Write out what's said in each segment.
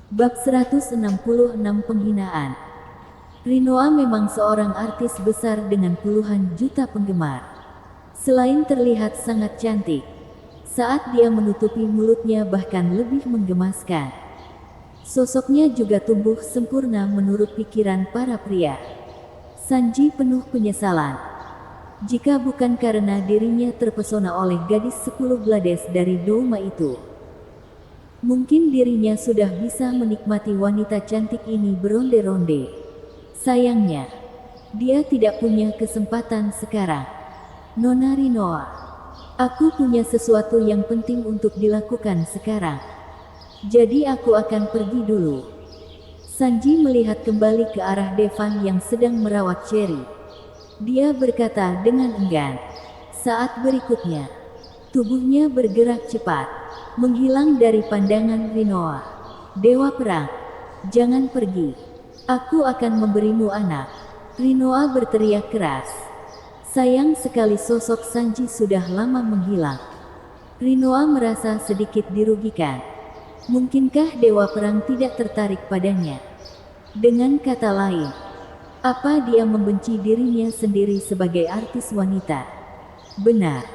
Bab 166 Penghinaan. Rinoa memang seorang artis besar dengan puluhan juta penggemar. Selain terlihat sangat cantik, saat dia menutupi mulutnya bahkan lebih menggemaskan. Sosoknya juga tumbuh sempurna menurut pikiran para pria. Sanji penuh penyesalan. Jika bukan karena dirinya terpesona oleh gadis 10 Blades dari Douma itu, mungkin dirinya sudah bisa menikmati wanita cantik ini beronde-ronde. Sayangnya, dia tidak punya kesempatan sekarang. Nona Rinoa, aku punya sesuatu yang penting untuk dilakukan sekarang. Jadi aku akan pergi dulu. Sanji melihat kembali ke arah Devan yang sedang merawat Cherry. Dia berkata dengan enggan. Saat berikutnya, tubuhnya bergerak cepat, menghilang dari pandangan Rinoa. Dewa Perang, jangan pergi. Aku akan memberimu anak. Rinoa berteriak keras. Sayang sekali sosok Sanji sudah lama menghilang. Rinoa merasa sedikit dirugikan. Mungkinkah Dewa Perang tidak tertarik padanya? Dengan kata lain, apa dia membenci dirinya sendiri sebagai artis wanita? Benar.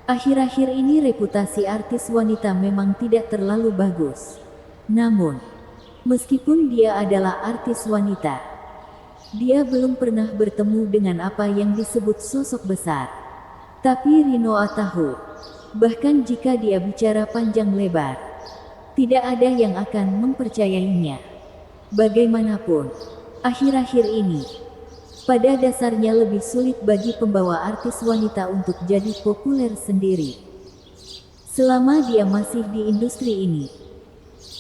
Akhir-akhir ini reputasi artis wanita memang tidak terlalu bagus. Namun, meskipun dia adalah artis wanita, dia belum pernah bertemu dengan apa yang disebut sosok besar. Tapi Rinoa tahu, bahkan jika dia bicara panjang lebar, tidak ada yang akan mempercayainya. Bagaimanapun, akhir-akhir ini, pada dasarnya lebih sulit bagi pembawa artis wanita untuk jadi populer sendiri. Selama dia masih di industri ini,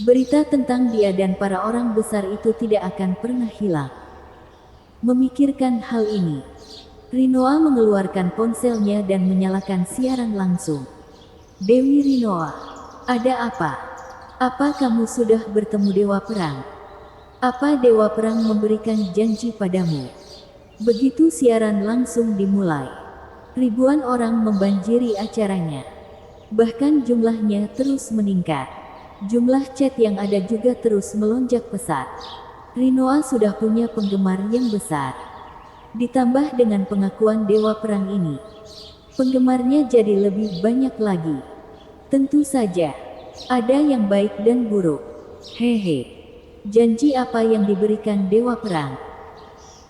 berita tentang dia dan para orang besar itu tidak akan pernah hilang. Memikirkan hal ini, Rinoa mengeluarkan ponselnya dan menyalakan siaran langsung. Dewi Rinoa, ada apa? Apa kamu sudah bertemu Dewa Perang? Apa Dewa Perang memberikan janji padamu? Begitu siaran langsung dimulai, ribuan orang membanjiri acaranya. Bahkan jumlahnya terus meningkat. Jumlah chat yang ada juga terus melonjak pesat. Rinoa sudah punya penggemar yang besar. Ditambah dengan pengakuan Dewa Perang ini, penggemarnya jadi lebih banyak lagi. Tentu saja, ada yang baik dan buruk. Hehe. Janji apa yang diberikan Dewa Perang?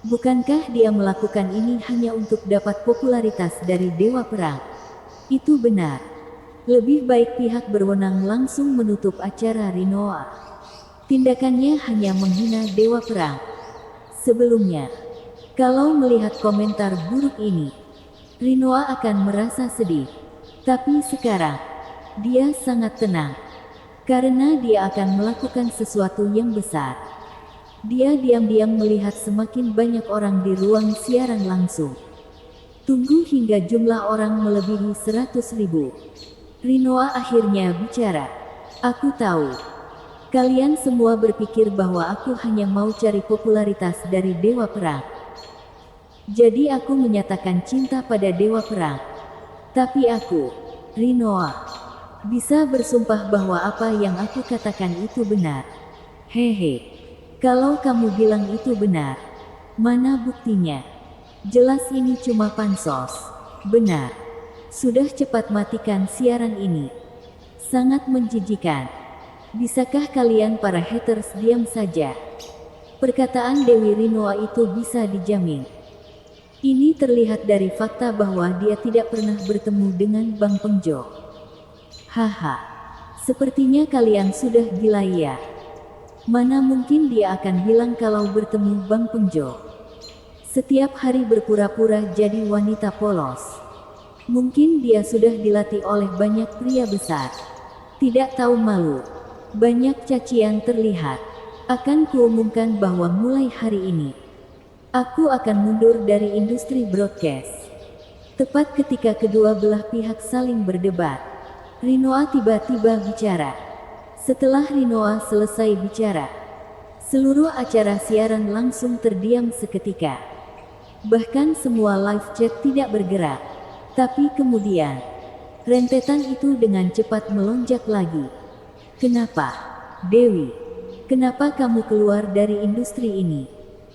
Bukankah dia melakukan ini hanya untuk dapat popularitas dari Dewa Perang? Itu benar. Lebih baik pihak berwenang langsung menutup acara Rinoa. Tindakannya hanya menghina Dewa Perang. Sebelumnya, kalau melihat komentar buruk ini, Rinoa akan merasa sedih. Tapi sekarang, dia sangat tenang. Karena dia akan melakukan sesuatu yang besar. Dia diam-diam melihat semakin banyak orang di ruang siaran langsung. Tunggu hingga jumlah orang melebihi 100.000. Rinoa akhirnya bicara. Aku tahu. Kalian semua berpikir bahwa aku hanya mau cari popularitas dari Dewa Perang. Jadi aku menyatakan cinta pada Dewa Perang. Tapi aku, Rinoa, bisa bersumpah bahwa apa yang aku katakan itu benar. Hehe. Kalau kamu bilang itu benar, mana buktinya? Jelas ini cuma pansos. Benar. Sudah cepat matikan siaran ini. Sangat menjijikan. Bisakah kalian para haters diam saja? Perkataan Dewi Rinoa itu bisa dijamin. Ini terlihat dari fakta bahwa dia tidak pernah bertemu dengan Bang Pengjo. Haha. Sepertinya kalian sudah gila ya. Mana mungkin dia akan bilang kalau bertemu Bang Pengjo. Setiap hari berpura-pura jadi wanita polos. Mungkin dia sudah dilatih oleh banyak pria besar. Tidak tahu malu. Banyak cacian terlihat. Akan kuumumkan bahwa mulai hari ini, aku akan mundur dari industri broadcast. Tepat ketika kedua belah pihak saling berdebat, Rinoa tiba-tiba bicara. Setelah Rinoa selesai bicara, seluruh acara siaran langsung terdiam seketika. Bahkan semua live chat tidak bergerak. Tapi kemudian, rentetan itu dengan cepat melonjak lagi. Kenapa, Dewi? Kenapa kamu keluar dari industri ini?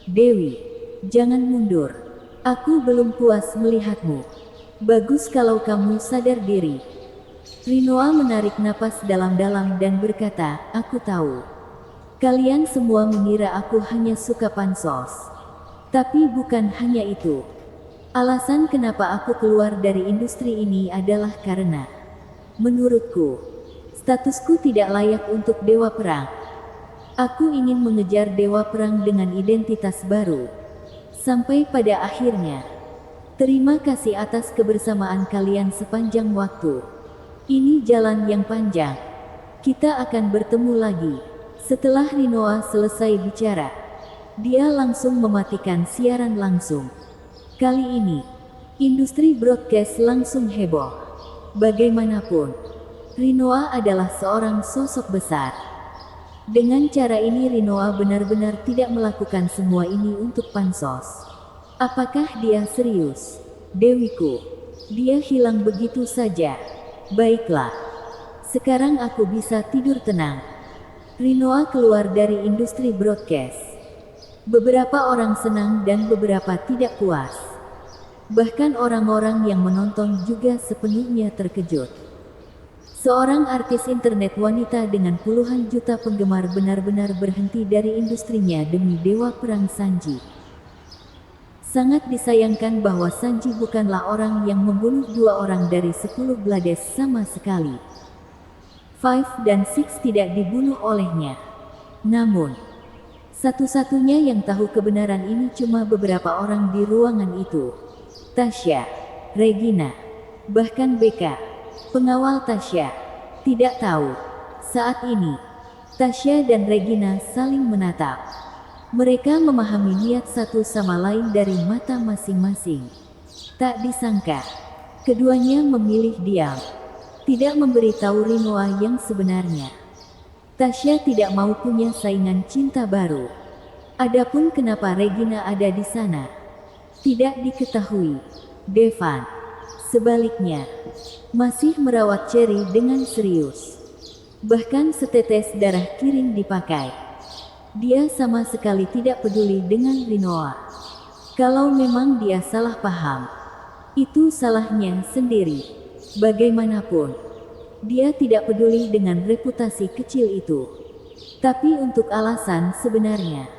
Dewi, jangan mundur. Aku belum puas melihatmu. Bagus kalau kamu sadar diri. Rinoa menarik napas dalam-dalam dan berkata, aku tahu. Kalian semua mengira aku hanya suka pansos. Tapi bukan hanya itu. Alasan kenapa aku keluar dari industri ini adalah karena, menurutku, statusku tidak layak untuk dewa perang. Aku ingin mengejar dewa perang dengan identitas baru. Sampai pada akhirnya, terima kasih atas kebersamaan kalian sepanjang waktu. Ini jalan yang panjang. Kita akan bertemu lagi. Setelah Rinoa selesai bicara, dia langsung mematikan siaran langsung. Kali ini, industri broadcast langsung heboh. Bagaimanapun, Rinoa adalah seorang sosok besar. Dengan cara ini Rinoa benar-benar tidak melakukan semua ini untuk pansos. Apakah dia serius? Dewiku, dia hilang begitu saja. Baiklah, sekarang aku bisa tidur tenang. Rinoa keluar dari industri broadcast. Beberapa orang senang dan beberapa tidak puas. Bahkan orang-orang yang menonton juga sepenuhnya terkejut. Seorang artis internet wanita dengan puluhan juta penggemar benar-benar berhenti dari industrinya demi dewa perang Sanji. Sangat disayangkan bahwa Sanji bukanlah orang yang membunuh 2 orang dari 10 Blades sama sekali. Five dan Six tidak dibunuh olehnya. Namun, satu-satunya yang tahu kebenaran ini cuma beberapa orang di ruangan itu. Tasya, Regina, bahkan Becca, pengawal Tasya, tidak tahu. Saat ini, Tasya dan Regina saling menatap. Mereka memahami niat satu sama lain dari mata masing-masing. Tak disangka, keduanya memilih diam. Tidak memberitahu Rinoa yang sebenarnya. Tasya tidak mau punya saingan cinta baru. Adapun kenapa Regina ada di sana, tidak diketahui. Devan, sebaliknya, masih merawat Cherry dengan serius. Bahkan setetes darah kiring dipakai. Dia sama sekali tidak peduli dengan Rinoa. Kalau memang dia salah paham, itu salahnya sendiri. Bagaimanapun, dia tidak peduli dengan reputasi kecil itu. Tapi untuk alasan sebenarnya,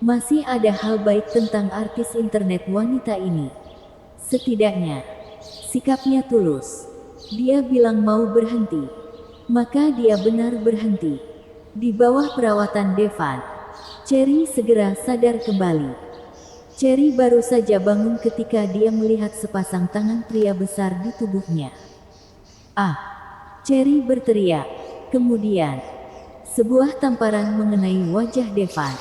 masih ada hal baik tentang artis internet wanita ini. Setidaknya, sikapnya tulus. Dia bilang mau berhenti, maka dia benar berhenti. Di bawah perawatan Devan, Cherry segera sadar kembali. Cherry baru saja bangun ketika dia melihat sepasang tangan pria besar di tubuhnya. Ah! Cherry berteriak. Kemudian, sebuah tamparan mengenai wajah Devan.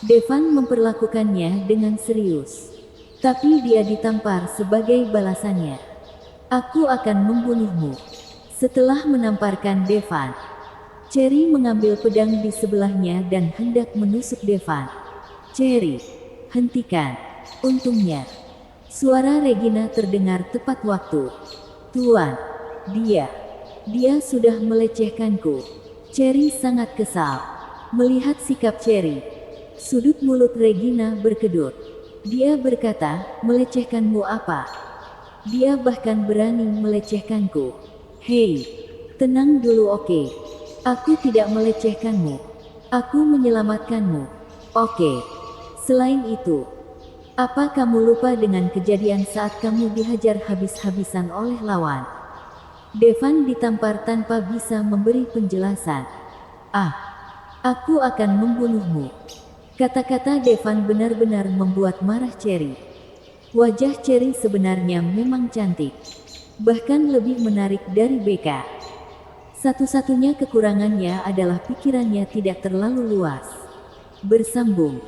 Devan memperlakukannya dengan serius. Tapi dia ditampar sebagai balasannya. Aku akan membunuhmu. Setelah menamparkan Devan, Cherry mengambil pedang di sebelahnya dan hendak menusuk Devan. Cherry, hentikan. Untungnya, suara Regina terdengar tepat waktu. Tuan, dia sudah melecehkanku. Cherry sangat kesal melihat sikap Cherry. Sudut mulut Regina berkedut. Dia berkata, melecehkanmu apa? Dia bahkan berani melecehkanku. Hei, tenang dulu oke. Aku tidak melecehkanmu. Aku menyelamatkanmu. Oke. Selain itu, apa kamu lupa dengan kejadian saat kamu dihajar habis-habisan oleh lawan? Devan ditampar tanpa bisa memberi penjelasan. Ah, aku akan membunuhmu. Kata-kata Devan benar-benar membuat marah Cherry. Wajah Cherry sebenarnya memang cantik. Bahkan lebih menarik dari Becca. Satu-satunya kekurangannya adalah pikirannya tidak terlalu luas. Bersambung.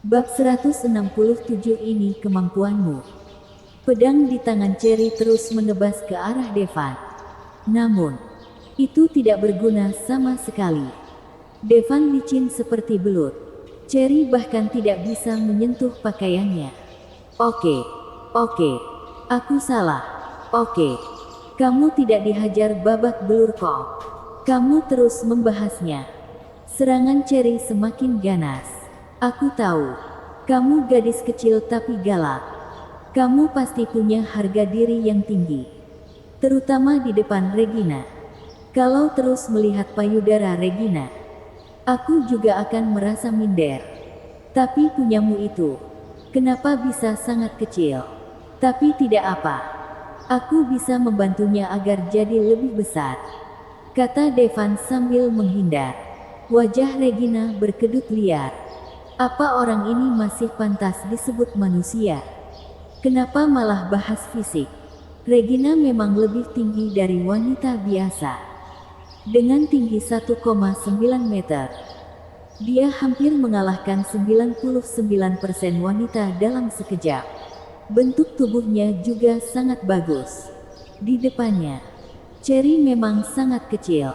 Bab 167 ini kemampuanmu. Pedang di tangan Cherry terus menebas ke arah Devan. Namun, itu tidak berguna sama sekali. Devan licin seperti belut. Cherry bahkan tidak bisa menyentuh pakaiannya. Oke, aku salah. Oke, kamu tidak dihajar babak belur kok. Kamu terus membahasnya. Serangan Cherry semakin ganas. Aku tahu, kamu gadis kecil tapi galak. Kamu pasti punya harga diri yang tinggi, terutama di depan Regina. Kalau terus melihat payudara Regina, aku juga akan merasa minder. Tapi punyamu itu, kenapa bisa sangat kecil? Tapi tidak apa, aku bisa membantunya agar jadi lebih besar, kata Devan sambil menghindar. Wajah Regina berkedut liar. Apa orang ini masih pantas disebut manusia? Kenapa malah bahas fisik? Regina memang lebih tinggi dari wanita biasa. Dengan tinggi 1,9 meter, dia hampir mengalahkan 99% wanita dalam sekejap. Bentuk tubuhnya juga sangat bagus. Di depannya, Cherry memang sangat kecil.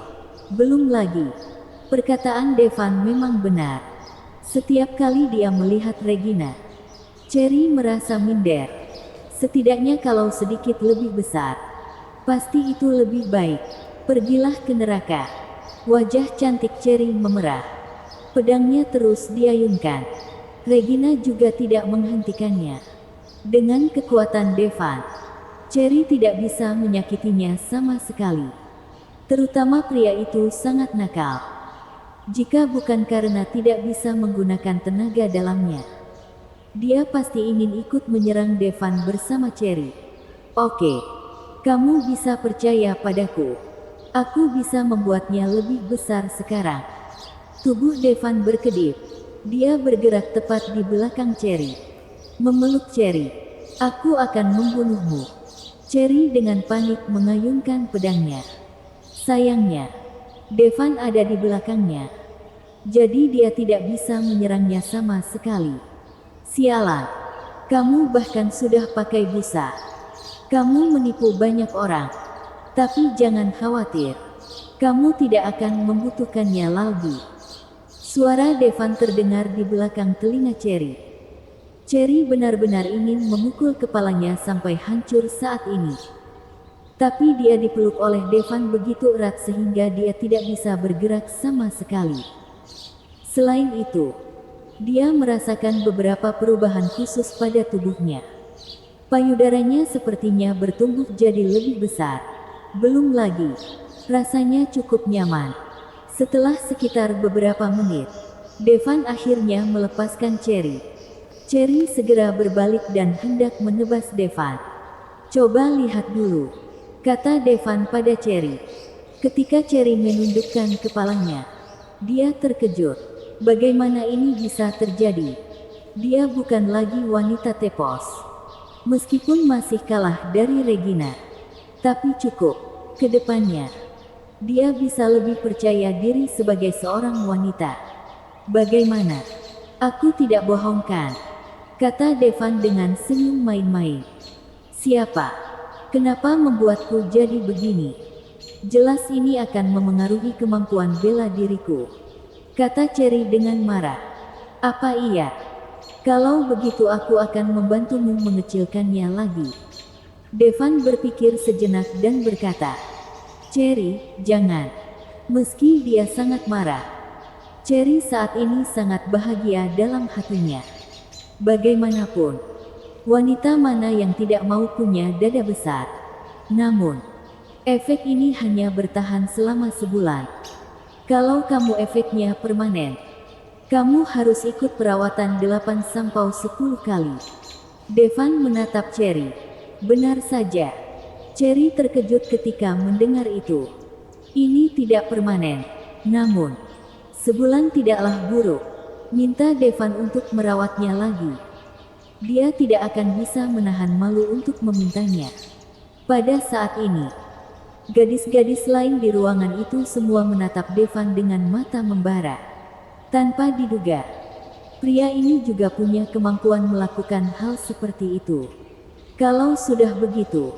Belum lagi, perkataan Devan memang benar. Setiap kali dia melihat Regina, Cherry merasa minder. Setidaknya kalau sedikit lebih besar, pasti itu lebih baik. Pergilah ke neraka. Wajah cantik Cherry memerah. Pedangnya terus diayunkan. Regina juga tidak menghentikannya. Dengan kekuatan Devan, Cherry tidak bisa menyakitinya sama sekali. Terutama pria itu sangat nakal. Jika bukan karena tidak bisa menggunakan tenaga dalamnya, dia pasti ingin ikut menyerang Devan bersama Cherry. Oke, kamu bisa percaya padaku. Aku bisa membuatnya lebih besar sekarang. Tubuh Devan berkedip. Dia bergerak tepat di belakang Cherry. Memeluk Cherry. Aku akan membunuhmu. Cherry dengan panik mengayunkan pedangnya. Sayangnya, Devan ada di belakangnya. Jadi dia tidak bisa menyerangnya sama sekali. Sialan, kamu bahkan sudah pakai busa. Kamu menipu banyak orang. Tapi jangan khawatir, kamu tidak akan membutuhkannya lagi. Suara Devan terdengar di belakang telinga Cherry. Cherry benar-benar ingin memukul kepalanya sampai hancur saat ini. Tapi dia dipeluk oleh Devan begitu erat sehingga dia tidak bisa bergerak sama sekali. Selain itu, dia merasakan beberapa perubahan khusus pada tubuhnya. Payudaranya sepertinya bertumbuh jadi lebih besar. Belum lagi, rasanya cukup nyaman. Setelah sekitar beberapa menit, Devan akhirnya melepaskan Cherry. Cherry segera berbalik dan hendak menebas Devan. Coba lihat dulu, kata Devan pada Cherry. Ketika Cherry menundukkan kepalanya, dia terkejut. Bagaimana ini bisa terjadi? Dia bukan lagi wanita tepos. Meskipun masih kalah dari Regina, tapi cukup. Ke depannya, dia bisa lebih percaya diri sebagai seorang wanita. Bagaimana? Aku tidak bohong kan? Kata Devan dengan senyum main-main. Siapa? Kenapa membuatku jadi begini? Jelas ini akan memengaruhi kemampuan bela diriku, kata Cherry dengan marah. Apa iya? Kalau begitu aku akan membantumu mengecilkannya lagi. Devan berpikir sejenak dan berkata, Cherry, jangan. Meski dia sangat marah, Cherry saat ini sangat bahagia dalam hatinya. Bagaimanapun, wanita mana yang tidak mau punya dada besar? Namun, efek ini hanya bertahan selama sebulan. Kalau kamu efeknya permanen, kamu harus ikut perawatan 8-10 kali. Devan menatap Cherry. Benar saja. Cherry terkejut ketika mendengar itu. Ini tidak permanen. Namun, sebulan tidaklah buruk. Minta Devan untuk merawatnya lagi. Dia tidak akan bisa menahan malu untuk memintanya. Pada saat ini, gadis-gadis lain di ruangan itu semua menatap Devan dengan mata membara. Tanpa diduga, pria ini juga punya kemampuan melakukan hal seperti itu. Kalau sudah begitu,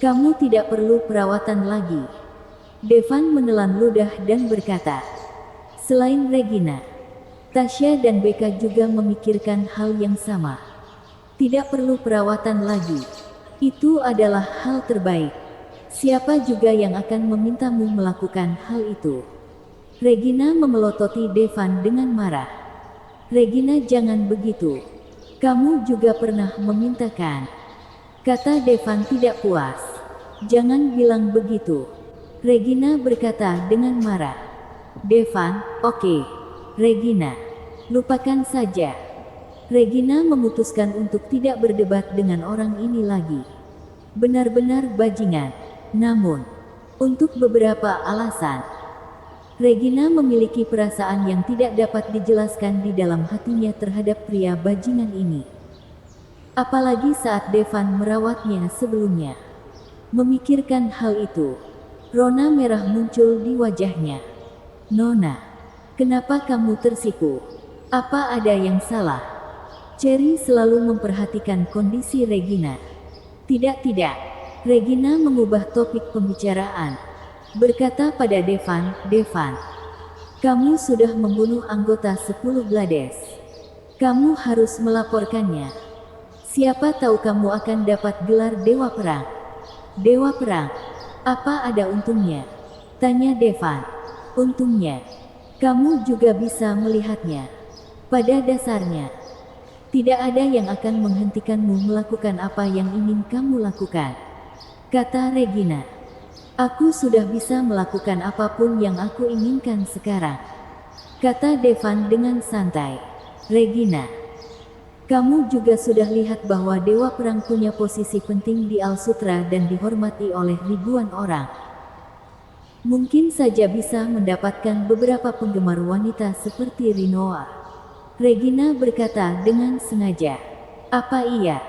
kamu tidak perlu perawatan lagi. Devan menelan ludah dan berkata, selain Regina, Tasya dan Becca juga memikirkan hal yang sama. Tidak perlu perawatan lagi. Itu adalah hal terbaik. Siapa juga yang akan memintamu melakukan hal itu? Regina memelototi Devan dengan marah. Regina, jangan begitu. Kamu juga pernah memintakan, kata Devan tidak puas. Jangan bilang begitu, Regina berkata dengan marah. Devan, oke. Regina, lupakan saja. Regina memutuskan untuk tidak berdebat dengan orang ini lagi. Benar-benar bajingan. Namun, untuk beberapa alasan, Regina memiliki perasaan yang tidak dapat dijelaskan di dalam hatinya terhadap pria bajingan ini. Apalagi saat Devan merawatnya sebelumnya. Memikirkan hal itu, rona merah muncul di wajahnya. Nona, kenapa kamu tersipu? Apa ada yang salah? Cherry selalu memperhatikan kondisi Regina. Tidak. Regina mengubah topik pembicaraan. Berkata pada Devan, Devan, kamu sudah membunuh anggota 10 Blades. Kamu harus melaporkannya. Siapa tahu kamu akan dapat gelar Dewa Perang. Dewa Perang? Apa ada untungnya? Tanya Devan. Untungnya, kamu juga bisa melihatnya. Pada dasarnya, tidak ada yang akan menghentikanmu melakukan apa yang ingin kamu lakukan, kata Regina. Aku sudah bisa melakukan apapun yang aku inginkan sekarang, kata Devan dengan santai. Regina, kamu juga sudah lihat bahwa Dewa Perang punya posisi penting di Al-Sutra dan dihormati oleh ribuan orang. Mungkin saja bisa mendapatkan beberapa penggemar wanita seperti Rinoa. Regina berkata dengan sengaja. Apa iya?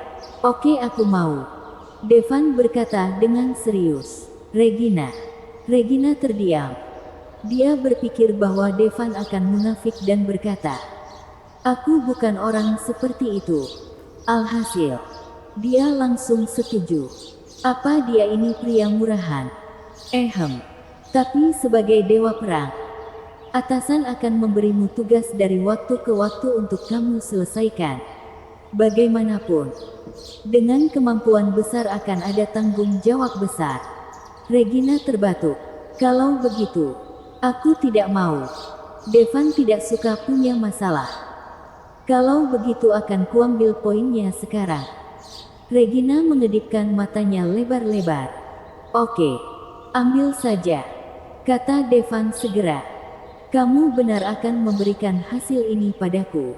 Oke, aku mau. Devan berkata dengan serius. Regina terdiam. Dia berpikir bahwa Devan akan munafik dan berkata, aku bukan orang seperti itu. Alhasil, dia langsung setuju. Apa dia ini pria murahan? Tapi sebagai Dewa Perang, atasan akan memberimu tugas dari waktu ke waktu untuk kamu selesaikan. Bagaimanapun, dengan kemampuan besar akan ada tanggung jawab besar. Regina terbatuk. Kalau begitu, aku tidak mau. Devan tidak suka punya masalah. Kalau begitu akan kuambil poinnya sekarang. Regina mengedipkan matanya lebar-lebar. Oke, ambil saja, kata Devan segera. Kamu benar akan memberikan hasil ini padaku.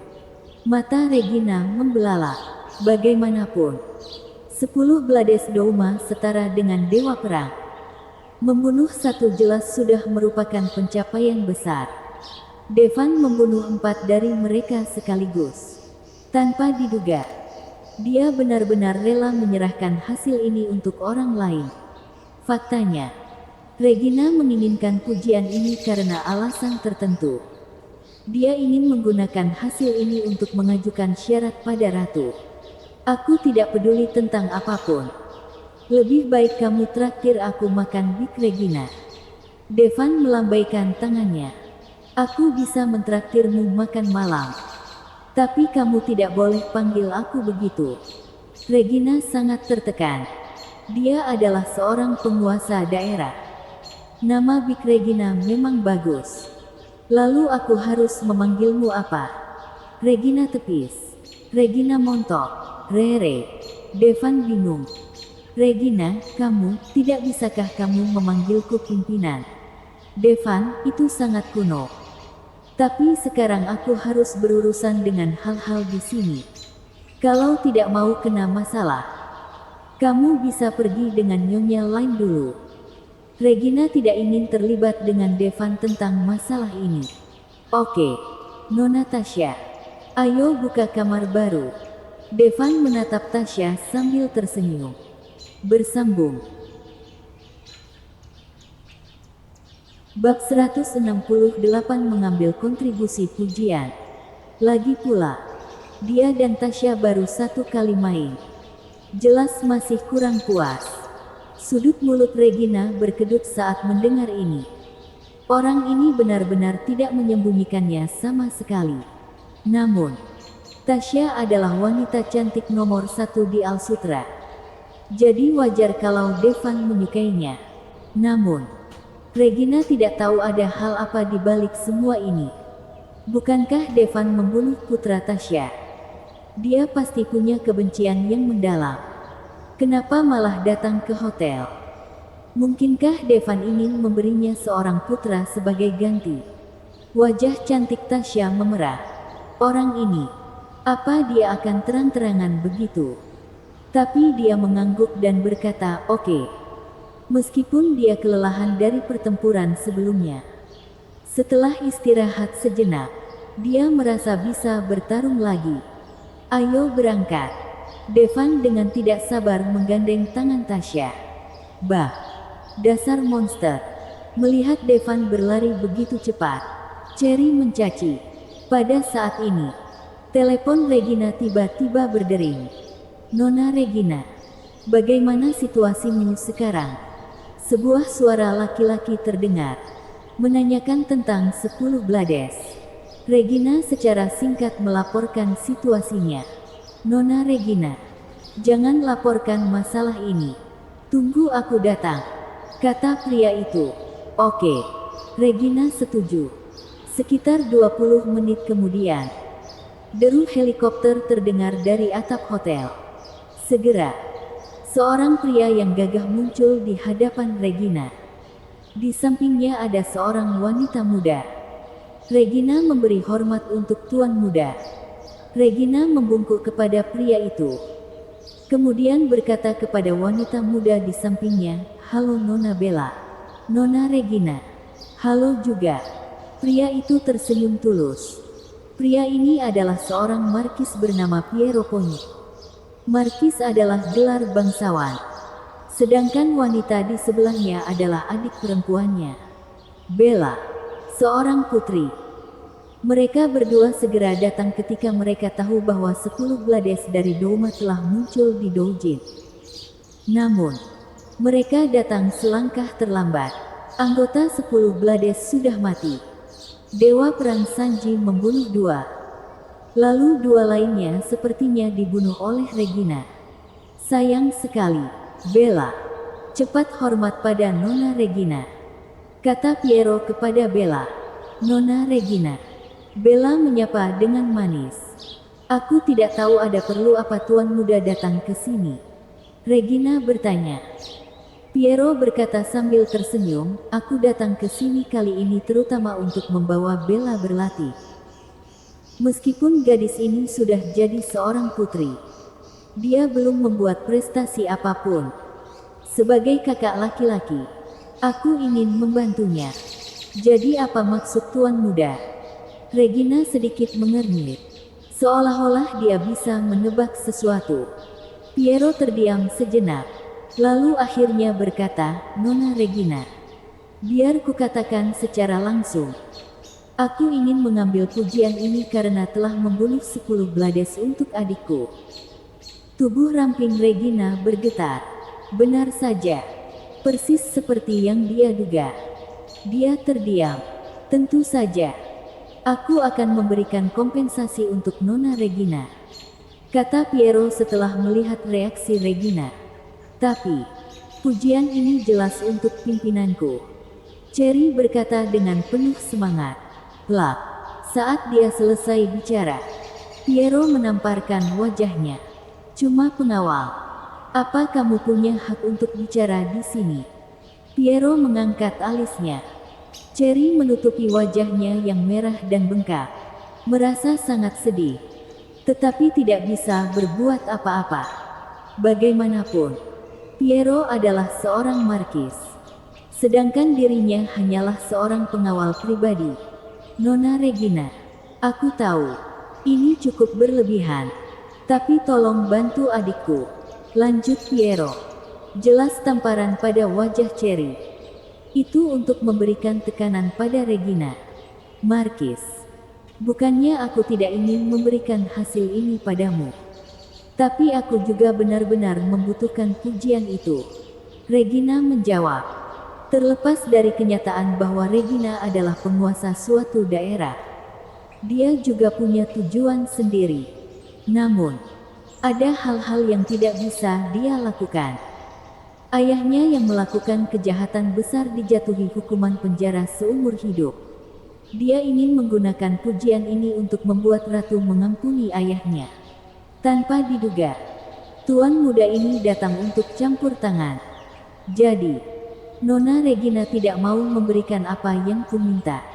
Mata Regina membelalak. Bagaimanapun, 10 Blades Douma setara dengan Dewa Perang. Membunuh satu jelas sudah merupakan pencapaian besar. Devan membunuh 4 dari mereka sekaligus. Tanpa diduga, dia benar-benar rela menyerahkan hasil ini untuk orang lain. Faktanya, Regina menginginkan pujian ini karena alasan tertentu. Dia ingin menggunakan hasil ini untuk mengajukan syarat pada ratu. Aku tidak peduli tentang apapun. Lebih baik kamu traktir aku makan, Big Regina. Devan melambaikan tangannya. Aku bisa mentraktirmu makan malam. Tapi kamu tidak boleh panggil aku begitu. Regina sangat tertekan. Dia adalah seorang penguasa daerah. Nama Big Regina memang bagus. Lalu aku harus memanggilmu apa? Regina tepis. Regina montok. Rere. Devan bingung. Regina, kamu, tidak bisakah kamu memanggilku pimpinan? Devan, itu sangat kuno. Tapi sekarang aku harus berurusan dengan hal-hal di sini. Kalau tidak mau kena masalah, kamu bisa pergi dengan nyonya lain dulu. Regina tidak ingin terlibat dengan Devan tentang masalah ini. Oke, Nona Tasya. Ayo buka kamar baru. Devan menatap Tasya sambil tersenyum. Bersambung. Bab 168 mengambil kontribusi pujian. Lagi pula, dia dan Tasya baru 1 kali main. Jelas masih kurang puas. Sudut mulut Regina berkedut saat mendengar ini. Orang ini benar-benar tidak menyembunyikannya sama sekali. Namun, Tasya adalah wanita cantik nomor 1 di Al-Sutra. Jadi wajar kalau Devan menyukainya. Namun, Regina tidak tahu ada hal apa di balik semua ini. Bukankah Devan membunuh putra Tasya? Dia pasti punya kebencian yang mendalam. Kenapa malah datang ke hotel? Mungkinkah Devan ingin memberinya seorang putra sebagai ganti? Wajah cantik Tasya memerah. Orang ini, apa dia akan terang-terangan begitu? Tapi dia mengangguk dan berkata, "Oke." Meskipun dia kelelahan dari pertempuran sebelumnya. Setelah istirahat sejenak, dia merasa bisa bertarung lagi. "Ayo berangkat." Devan dengan tidak sabar menggandeng tangan Tasya. "Bah, dasar monster." Melihat Devan berlari begitu cepat, Cherry mencaci. Pada saat ini, telepon Regina tiba-tiba berdering. "Nona Regina, bagaimana situasimu sekarang?" Sebuah suara laki-laki terdengar, menanyakan tentang 10 Blades. Regina secara singkat melaporkan situasinya. "Nona Regina, jangan laporkan masalah ini. Tunggu aku datang," kata pria itu. "Oke." Regina setuju. Sekitar 20 menit kemudian, deru helikopter terdengar dari atap hotel. Segera, seorang pria yang gagah muncul di hadapan Regina. Di sampingnya ada seorang wanita muda. Regina memberi hormat untuk tuan muda. Regina membungkuk kepada pria itu. Kemudian berkata kepada wanita muda di sampingnya, "Halo Nona Bella." "Nona Regina." "Halo juga." Pria itu tersenyum tulus. Pria ini adalah seorang markis bernama Piero Pogni. Markis adalah gelar bangsawan. Sedangkan wanita di sebelahnya adalah adik perempuannya, Bella, seorang putri. Mereka berdua segera datang ketika mereka tahu bahwa 10 Blades dari Douma telah muncul di Doujin. Namun, mereka datang selangkah terlambat. Anggota 10 Blades sudah mati. Dewa Perang Sanji membunuh 2. Lalu 2 lainnya sepertinya dibunuh oleh Regina. "Sayang sekali, Bella. Cepat hormat pada Nona Regina," kata Piero kepada Bella. "Nona Regina." Bella menyapa dengan manis. "Aku tidak tahu ada perlu apa tuan muda datang ke sini?" Regina bertanya. Piero berkata sambil tersenyum, "Aku datang ke sini kali ini terutama untuk membawa Bella berlatih. Meskipun gadis ini sudah jadi seorang putri, dia belum membuat prestasi apapun. Sebagai kakak laki-laki, aku ingin membantunya." "Jadi apa maksud tuan muda?" Regina sedikit mengernyit, seolah-olah dia bisa menebak sesuatu. Piero terdiam sejenak, lalu akhirnya berkata, "Nona Regina, biar kukatakan secara langsung. Aku ingin mengambil pujian ini karena telah membunuh 10 Blades untuk adikku." Tubuh ramping Regina bergetar. Benar saja. Persis seperti yang dia duga. Dia terdiam. "Tentu saja. Aku akan memberikan kompensasi untuk Nona Regina," kata Piero setelah melihat reaksi Regina. "Tapi, pujian ini jelas untuk pimpinanku," Cherry berkata dengan penuh semangat. Plak. Saat dia selesai bicara, Piero menamparkan wajahnya. "Cuma pengawal. Apa kamu punya hak untuk bicara di sini?" Piero mengangkat alisnya. Cherry menutupi wajahnya yang merah dan bengkak. Merasa sangat sedih. Tetapi tidak bisa berbuat apa-apa. Bagaimanapun, Piero adalah seorang markis. Sedangkan dirinya hanyalah seorang pengawal pribadi. "Nona Regina, aku tahu, ini cukup berlebihan. Tapi tolong bantu adikku," lanjut Piero. Jelas tamparan pada wajah Cherry. "Itu untuk memberikan tekanan pada Regina." "Markis, bukannya aku tidak ingin memberikan hasil ini padamu. Tapi aku juga benar-benar membutuhkan pujian itu," Regina menjawab. Terlepas dari kenyataan bahwa Regina adalah penguasa suatu daerah, dia juga punya tujuan sendiri. Namun, Ada hal-hal yang tidak bisa dia lakukan. Ayahnya yang melakukan kejahatan besar dijatuhi hukuman penjara seumur hidup. Dia ingin menggunakan pujian ini untuk membuat ratu mengampuni ayahnya. Tanpa diduga, tuan muda ini datang untuk campur tangan. Jadi, Nona Regina tidak mau memberikan apa yang kuminta.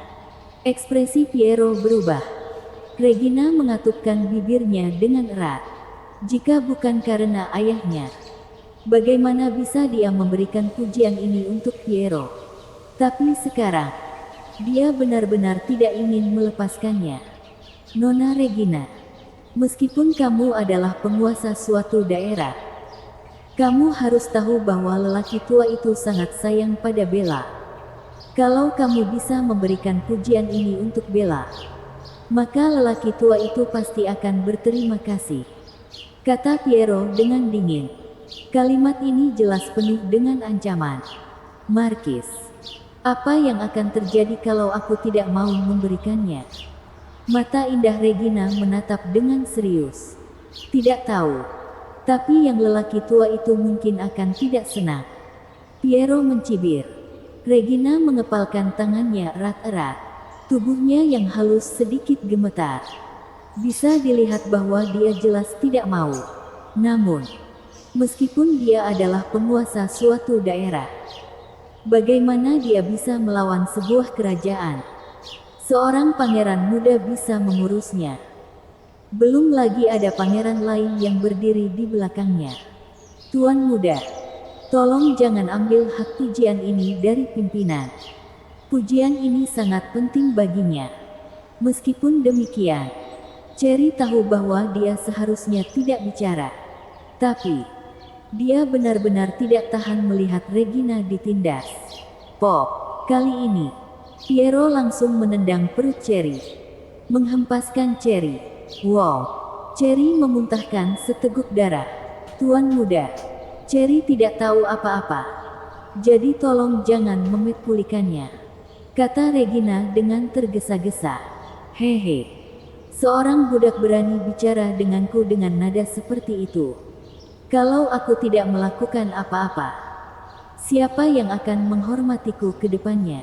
Ekspresi Piero berubah. Regina mengatupkan bibirnya dengan erat. Jika bukan karena ayahnya, bagaimana bisa dia memberikan pujian ini untuk Piero? Tapi sekarang, dia benar-benar tidak ingin melepaskannya. Nona Regina, meskipun kamu adalah penguasa suatu daerah, kamu harus tahu bahwa lelaki tua itu sangat sayang pada Bella. Kalau kamu bisa memberikan pujian ini untuk Bella, maka lelaki tua itu pasti akan berterima kasih, kata Piero dengan dingin. Kalimat ini jelas penuh dengan ancaman. Markis, apa yang akan terjadi kalau aku tidak mau memberikannya? Mata indah Regina menatap dengan serius. Tidak tahu, tapi yang lelaki tua itu mungkin akan tidak senang. Piero mencibir. Regina mengepalkan tangannya erat-erat. Tubuhnya yang halus sedikit gemetar. Bisa dilihat bahwa dia jelas tidak mau. Namun, meskipun dia adalah penguasa suatu daerah, bagaimana dia bisa melawan sebuah kerajaan? Seorang pangeran muda bisa mengurusnya. Belum lagi ada pangeran lain yang berdiri di belakangnya. Tuan muda, tolong jangan ambil hak pujian ini dari pimpinan. Pujian ini sangat penting baginya. Meskipun demikian, Cherry tahu bahwa dia seharusnya tidak bicara. Tapi, dia benar-benar tidak tahan melihat Regina ditindas. Pop, kali ini, Piero langsung menendang perut Cherry. Menghempaskan Cherry. Wow, Cherry memuntahkan seteguk darah. Tuan muda, Cherry tidak tahu apa-apa. Jadi tolong jangan memekulikannya, kata Regina dengan tergesa-gesa. Hehe. Seorang budak berani bicara denganku dengan nada seperti itu. Kalau aku tidak melakukan apa-apa, siapa yang akan menghormatiku ke depannya?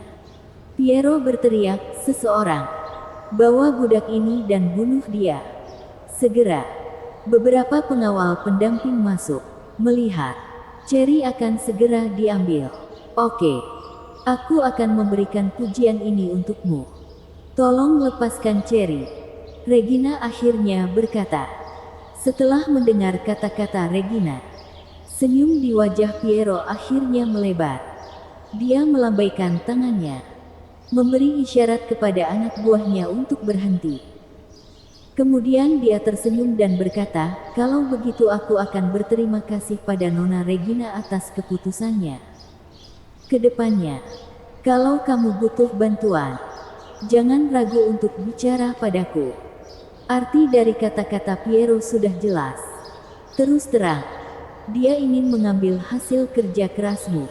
Piero berteriak, seseorang, bawa budak ini dan bunuh dia. Segera, beberapa pengawal pendamping masuk. Melihat, Cherry akan segera diambil. Oke, aku akan memberikan pujian ini untukmu. Tolong lepaskan Cherry. Regina akhirnya berkata. Setelah mendengar kata-kata Regina, senyum di wajah Piero akhirnya melebar. Dia melambaikan tangannya, memberi isyarat kepada anak buahnya untuk berhenti. Kemudian dia tersenyum dan berkata, kalau begitu aku akan berterima kasih pada Nona Regina atas keputusannya. Kedepannya, kalau kamu butuh bantuan, jangan ragu untuk bicara padaku. Arti dari kata-kata Piero sudah jelas. Terus terang, dia ingin mengambil hasil kerja kerasmu,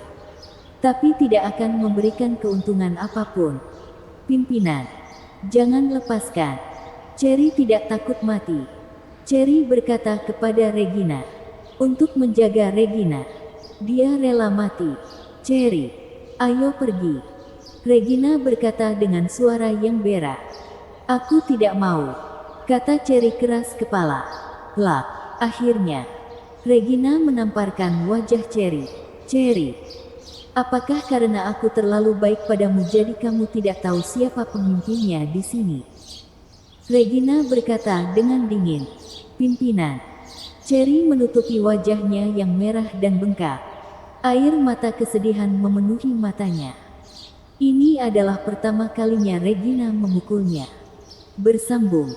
tapi tidak akan memberikan keuntungan apapun. Pimpinan, jangan lepaskan. Cherry tidak takut mati. Cherry berkata kepada Regina. Untuk menjaga Regina, dia rela mati. Cherry, ayo pergi. Regina berkata dengan suara yang berat. Aku tidak mau, kata Cherry keras kepala. Plak, akhirnya, Regina menamparkan wajah Cherry. Cherry, apakah karena aku terlalu baik padamu jadi kamu tidak tahu siapa pemimpinnya di sini? Regina berkata dengan dingin. Pimpinan. Cherry menutupi wajahnya yang merah dan bengkak. Air mata kesedihan memenuhi matanya. Ini adalah pertama kalinya Regina memukulnya. Bersambung.